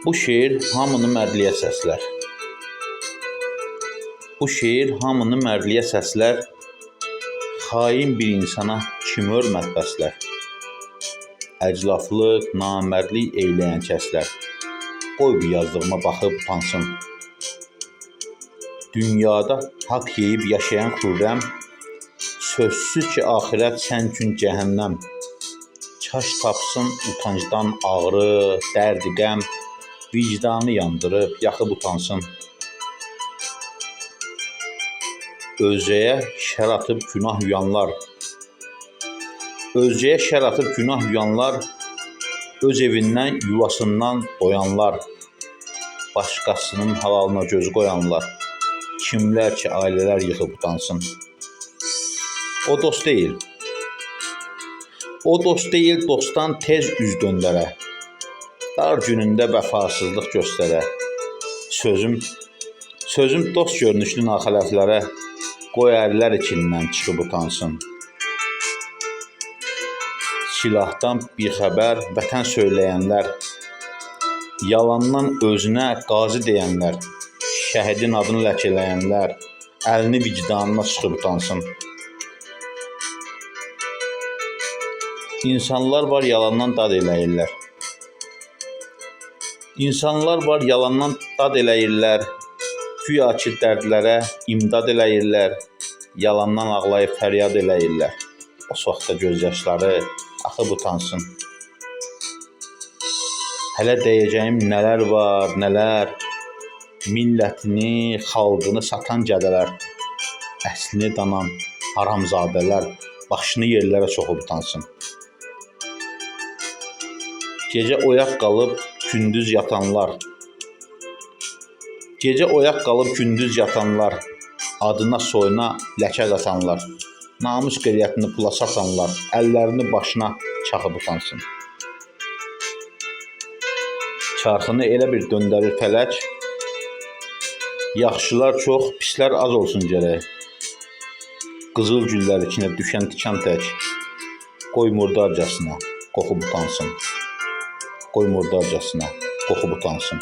Bu şeir hamını mərdliyə səslər. Bu şeir hamını mərdliyə səslər. Xain bir insana kim hörmət bəslər. Əclaflıq, namərdlik eyləyən kəslər. Qoy bu yazdığıma baxıb utansın. Dünyada haqq yeyib yaşayan xürrəm, sözsüz ki, axirət sən üçün cəhənnəm. Kaş tapsın utancdan ağrı, dərdi, qəm, vicdanı yandırıb, yaxıb utansın. Özcəyə şər atıb günah yuyanlar, özcəyə şər atıb günah yuyanlar, öz evindən, yuvasından doyanlar, başqasının halalına göz qoyanlar, kimlər ki, ailələr yıxıb utansın. O dost deyil. O dost deyil, dostdan tez üz döndərə. Dar günündə vəfasızlıq göstərə. Sözüm dost görünüşlü naxələflərə, qoy ərlər içindən çıxıb utansın. Silahdan bir xəbər, vətən söyləyənlər, yalandan özünə qazi deyənlər, şəhidin adını ləkələyənlər, əlini vicdanına sıxıb utansın. İnsanlar var yalandan dad eləyirlər. İnsanlar var yalandan dad eləyirlər. Güya ki dərdlərə imdad eləyirlər. Yalandan ağlayıb fəryad eləyirlər. O vaxtda gözyaşları axıb utansın. Hələ deyəcəyim nələr var, nələr. Millətini, xalqını satan gədələr. Əslini danan haramzadələr. Başını yerlərə soxub utansın. Gecə oyaq qalıb gündüz yatanlar. Gecə oyaq qalıb gündüz yatanlar. Adına soyuna ləkə qatanlar. Namus qeyriyyətini pula satanlar. Əllərini başına çaxıb utansın. Çarxını elə bir döndərir fələk. Yaxşılar çox, pislər az olsun gərək. Qızıl güllər içinə düşən tikan tək. Qoy murdarcasına qoxub utansın. Qoy murdarcasına qoxub utansın.